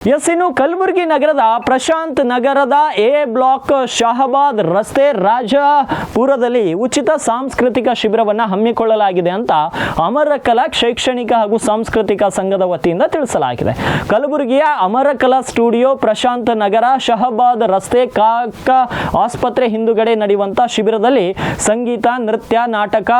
S, ಇನ್ನು ಕಲಬುರಗಿ ನಗರದ ಪ್ರಶಾಂತ್ ನಗರದ ಎ ಬ್ಲಾಕ್ ಶಹಬಾದ್ ರಸ್ತೆ ರಾಜಪುರದಲ್ಲಿ ಉಚಿತ ಸಾಂಸ್ಕೃತಿಕ ಶಿಬಿರವನ್ನು ಹಮ್ಮಿಕೊಳ್ಳಲಾಗಿದೆ ಅಂತ ಅಮರಕಲಾ ಶೈಕ್ಷಣಿಕ ಹಾಗೂ ಸಾಂಸ್ಕೃತಿಕ ಸಂಘದ ವತಿಯಿಂದ ತಿಳಿಸಲಾಗಿದೆ. ಕಲಬುರಗಿಯ ಅಮರಕಲಾ ಸ್ಟುಡಿಯೋ ಪ್ರಶಾಂತ್ ನಗರ ಶಹಬಾದ್ ರಸ್ತೆ ಕಾಕ ಆಸ್ಪತ್ರೆ ಹಿಂದುಗಡೆ ನಡೆಯುವಂತ ಶಿಬಿರದಲ್ಲಿ ಸಂಗೀತ, ನೃತ್ಯ, ನಾಟಕ,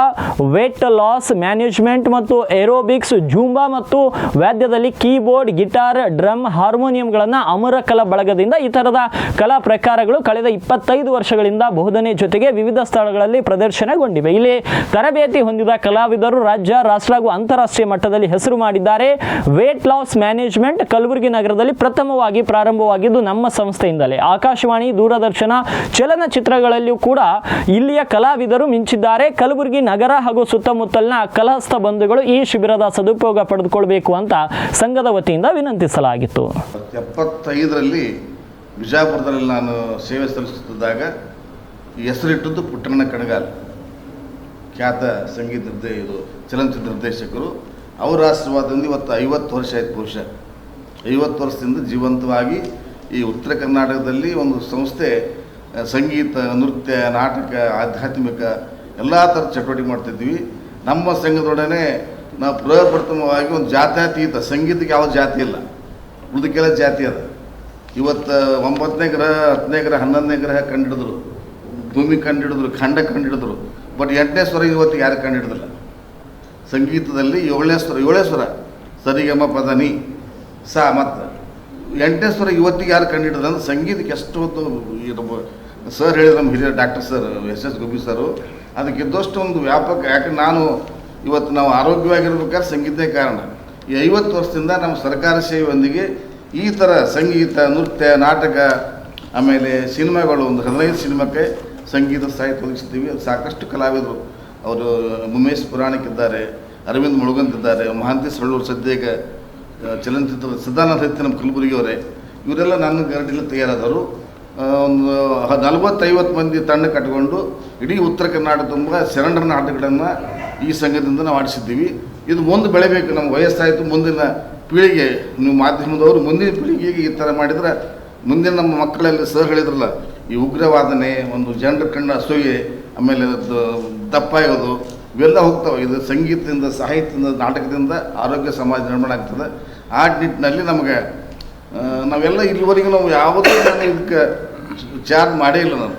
ವೇಟ್ ಲಾಸ್ ಮ್ಯಾನೇಜ್ಮೆಂಟ್ ಮತ್ತು ಏರೋಬಿಕ್ಸ್, ಜೂಂಬಾ ಮತ್ತು ವಾದ್ಯದಲ್ಲಿ ಕೀಬೋರ್ಡ್, ಗಿಟಾರ್, ಡ್ರಮ್, ಹಾರ್ಮೋನಿಯಂಗಳನ್ನು ಅಮರಕಲಾ ಬಳಗದಿಂದ ಈ ತರದ ಕಲಾ ಪ್ರಕಾರಗಳು ಕಳೆದ 25 ವರ್ಷಗಳಿಂದ ಬೋಧನೆ ಜೊತೆಗೆ ವಿವಿಧ ಸ್ಥಳಗಳಲ್ಲಿ ಪ್ರದರ್ಶನಗೊಂಡಿವೆ. ಇಲ್ಲಿ ತರಬೇತಿ ಹೊಂದಿದ ಕಲಾವಿದರು ರಾಜ್ಯ, ರಾಷ್ಟ್ರ ಹಾಗೂ ಅಂತಾರಾಷ್ಟ್ರೀಯ ಮಟ್ಟದಲ್ಲಿ ಹೆಸರು ಮಾಡಿದ್ದಾರೆ. ವೇಟ್ ಲಾಸ್ ಮ್ಯಾನೇಜ್ಮೆಂಟ್ ಕಲಬುರಗಿ ನಗರದಲ್ಲಿ ಪ್ರಥಮವಾಗಿ ಪ್ರಾರಂಭವಾಗಿದ್ದು ನಮ್ಮ ಸಂಸ್ಥೆಯಿಂದಲೇ. ಆಕಾಶವಾಣಿ, ದೂರದರ್ಶನ, ಚಲನಚಿತ್ರಗಳಲ್ಲಿಯೂ ಕೂಡ ಇಲ್ಲಿಯ ಕಲಾವಿದರು ಮಿಂಚಿದ್ದಾರೆ. ಕಲಬುರಗಿ ನಗರ ಹಾಗೂ ಸುತ್ತಮುತ್ತಲಿನ ಕಲಾಸ್ಥ ಬಂಧುಗಳು ಈ ಶಿಬಿರದ ಸದುಪಯೋಗ ಪಡೆದುಕೊಳ್ಳಬೇಕು ಅಂತ ಸಂಘದ ವತಿಯಿಂದ ವಿನಂತಿಸಲಾಗಿತ್ತು. 75ರಲ್ಲಿ ಬಿಜಾಪುರದಲ್ಲಿ ನಾನು ಸೇವೆ ಸಲ್ಲಿಸುತ್ತಿದ್ದಾಗ ಹೆಸರಿಟ್ಟದ್ದು ಪುಟ್ಟಣ್ಣ ಕಣಗಾಲ್, ಖ್ಯಾತ ಸಂಗೀತ ಚಲನಚಿತ್ರ ನಿರ್ದೇಶಕರು. ಅವರ ಆಶೀರ್ವಾದದಿಂದ ಇವತ್ತು 50 ವರ್ಷ ಆಯ್ತು. ಬಹುಶಃ 50 ವರ್ಷದಿಂದ ಜೀವಂತವಾಗಿ ಈ ಉತ್ತರ ಕರ್ನಾಟಕದಲ್ಲಿ ಒಂದು ಸಂಸ್ಥೆ ಸಂಗೀತ, ನೃತ್ಯ, ನಾಟಕ, ಆಧ್ಯಾತ್ಮಿಕ ಎಲ್ಲ ಥರದ ಚಟುವಟಿಕೆ ಮಾಡ್ತಿದ್ವಿ. ನಮ್ಮ ಸಂಘದೊಡನೆ ನಾವು ಪ್ರಪ್ರಥಮವಾಗಿ ಒಂದು ಜಾತ್ಯತೀತ ಸಂಗೀತಕ್ಕೆ ಯಾವ ಜಾತಿ ಇಲ್ಲ, ಉಳಿದಕ್ಕೆಲ್ಲ ಜಾತಿ ಅದ. ಇವತ್ತು 9ನೇ ಗ್ರಹ, 10ನೇ ಗ್ರಹ, 11ನೇ ಗ್ರಹ ಕಂಡಿಡಿದ್ರು, ಭೂಮಿ ಕಂಡಿಡಿದ್ರು, ಖಂಡ ಕಂಡಿಡಿದ್ರು. ಬಟ್ 8ನೇ ಸ್ವರ ಇವತ್ತಿಗೆ ಯಾರು ಕಂಡಿಡಿದಿಲ್ಲ. ಸಂಗೀತದಲ್ಲಿ 7ನೇ ಸ್ವರ ಸರಿಗಮ ಪದನಿ ಸಾ ಮತ್ತು 8ನೇ ಸ್ವರ ಇವತ್ತಿಗೆ ಯಾರು ಕಂಡಿಡಿದ್ರು ಅಂದ್ರೆ ಸಂಗೀತಕ್ಕೆ ಎಷ್ಟು ಹೊತ್ತು ಸರ್ ಹೇಳಿದ್ರು, ನಮ್ಮ ಹಿರಿಯ ಡಾಕ್ಟರ್ ಸರ್ ಎಸ್ ಗುಬ್ಬಿ ಸರು. ಅದಕ್ಕೆ ಇದ್ದಷ್ಟು ಒಂದು ವ್ಯಾಪಕ. ಯಾಕೆ ಇವತ್ತು ನಾವು ಆರೋಗ್ಯವಾಗಿರ್ಬೇಕಾದ್ರೆ ಸಂಗೀತೇ ಕಾರಣ. ಈ 50 ವರ್ಷದಿಂದ ನಮ್ಮ ಸರ್ಕಾರ ಸೇವೆಯೊಂದಿಗೆ ಈ ಥರ ಸಂಗೀತ, ನೃತ್ಯ, ನಾಟಕ, ಆಮೇಲೆ ಸಿನಿಮಾಗಳು ಒಂದು 15 ಸಿನಿಮಾಕ್ಕೆ ಸಂಗೀತ ಸಾಹಿತ್ಯ ಒದಗಿಸ್ತೀವಿ. ಸಾಕಷ್ಟು ಕಲಾವಿದರು, ಅವರು ಉಮೇಶ್ ಪುರಾಣಿಕಿದ್ದಾರೆ, ಅರವಿಂದ್ ಮುಳುಗಂತಿದ್ದಾರೆ, ಮಹಾಂತೇಶ್ ಹಳ್ಳೂರು ಸದ್ಯಗ ಚಲನಚಿತ್ರ ಸದಾನಂದ ಹತ್ತಿ ನಮ್ಮ ಕಲಬುರಗಿಯವರೇ, ಇವರೆಲ್ಲ ನನ್ನ ಗರಡಿಯಲ್ಲಿ ತಯಾರಾದವರು. ಒಂದು 40-50 ಮಂದಿ ತಂಡ ಕಟ್ಟಿಕೊಂಡು ಇಡೀ ಉತ್ತರ ಕರ್ನಾಟಕ ತುಂಬ ಶರಣರ ನಾಟಕಗಳನ್ನು ಈ ಸಂಘದಿಂದ ನಾವು ಆಡಿಸಿದ್ದೀವಿ. ಇದು ಮುಂದೆ ಬೆಳಿಬೇಕು. ನಮ್ಮ ವಯಸ್ಸಾಯಿತು, ಮುಂದಿನ ಪೀಳಿಗೆ, ನೀವು ಮಾಧ್ಯಮದವರು ಮುಂದಿನ ಪೀಳಿಗೆಗೆ ಈ ಥರ ಮಾಡಿದರೆ ಮುಂದಿನ ನಮ್ಮ ಮಕ್ಕಳಲ್ಲಿ ಸರ್ ಹೇಳಿದ್ರಲ್ಲ, ಈ ಉಗ್ರವಾದನೆ, ಒಂದು ಜನರ ಕಣ್ಣ ಅಸೂಯೆ, ಆಮೇಲೆ ದಪ್ಪ ಇರೋದು ಇವೆಲ್ಲ ಹೋಗ್ತವೆ. ಇದು ಸಂಗೀತದಿಂದ, ಸಾಹಿತ್ಯದಿಂದ, ನಾಟಕದಿಂದ ಆರೋಗ್ಯ ಸಮಾಜ ನಿರ್ಮಾಣ ಆಗ್ತದೆ. ಆ ನಿಟ್ಟಿನಲ್ಲಿ ನಮಗೆ ನಾವೆಲ್ಲ ಇಲ್ಲಿವರೆಗೂ ನಾವು ಯಾವುದೇ ಇದಕ್ಕೆ ಚಾರ್ಜ್ ಮಾಡೇ ಇಲ್ಲ. ನಾನು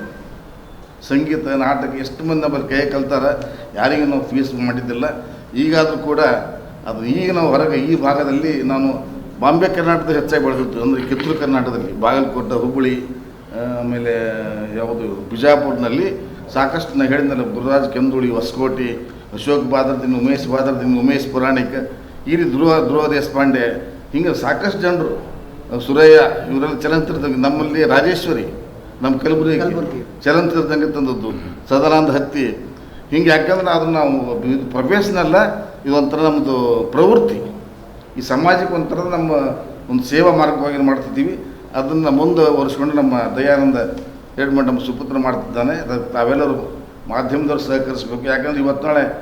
ಸಂಗೀತ, ನಾಟಕ ಎಷ್ಟು ಮಂದಿ ನಮ್ಮಲ್ಲಿ ಕೈ ಕಲ್ತಾರೆ, ಯಾರಿಗೂ ನಾವು ಫೀಸ್ ಮಾಡಿದ್ದಿಲ್ಲ. ಈಗಾದರೂ ಕೂಡ ಅದು ಈಗ ನಾವು ಹೊರಗೆ ಈ ಭಾಗದಲ್ಲಿ ನಾನು ಬಾಂಬೆ ಕರ್ನಾಟಕದ ಹೆಚ್ಚಾಗಿ ಬೆಳೆದಿತ್ತು. ಅಂದರೆ ಕಿತ್ತೂರು ಕರ್ನಾಟಕದಲ್ಲಿ ಬಾಗಲಕೋಟೆ, ಹುಬ್ಬಳ್ಳಿ, ಆಮೇಲೆ ಯಾವುದು ಬಿಜಾಪುರನಲ್ಲಿ ಸಾಕಷ್ಟು ನಾನು ಹೇಳಿದ್ನಲ್ಲ, ಗುರುರಾಜ್ ಕೆಂದೂಳಿ, ಹೊಸಕೋಟೆ, ಅಶೋಕ್ ಬಾದರ್ದಿನ್, ಉಮೇಶ್ ಪುರಾಣಿಕ್, ಈ ರೀತಿ ಧ್ರುವ ದೇಶಪಾಂಡೆ, ಹಿಂಗೆ ಸಾಕಷ್ಟು ಜನರು, ಸುರಯ್ಯ, ಇವರೆಲ್ಲ ಚಲನಚಿತ್ರ. ನಮ್ಮಲ್ಲಿ ರಾಜೇಶ್ವರಿ, ನಮ್ಮ ಕಲಬುರಗಿ ಚಲನಚಿತ್ರದಂಗೆ ತಂದದ್ದು, ಸದಾನಂದ ಹತ್ತಿ, ಹಿಂಗೆ. ಯಾಕಂದ್ರೆ ಅದನ್ನು ನಾವು ಇದು ಪ್ರೊಫೆಷನಲ್ಲ, ಇದೊಂಥರ ನಮ್ಮದು ಪ್ರವೃತ್ತಿ. ಈ ಸಮಾಜಕ್ಕೆ ಒಂಥರದ ನಮ್ಮ ಒಂದು ಸೇವಾ ಮಾರ್ಗವಾಗಿ ಮಾಡ್ತಿದ್ದೀವಿ. ಅದನ್ನು ಮುಂದೆ ಒರೆಸ್ಕೊಂಡು ನಮ್ಮ ದಯಾನಂದ ಹೇಡ್ಮಂಡ್ ನಮ್ಮ ಸುಪುತ್ರ ಮಾಡ್ತಿದ್ದಾನೆ. ತಾವೆಲ್ಲರೂ ಮಾಧ್ಯಮದವ್ರು ಸಹಕರಿಸಬೇಕು. ಯಾಕಂದ್ರೆ ಇವತ್ತು ನಾಳೆ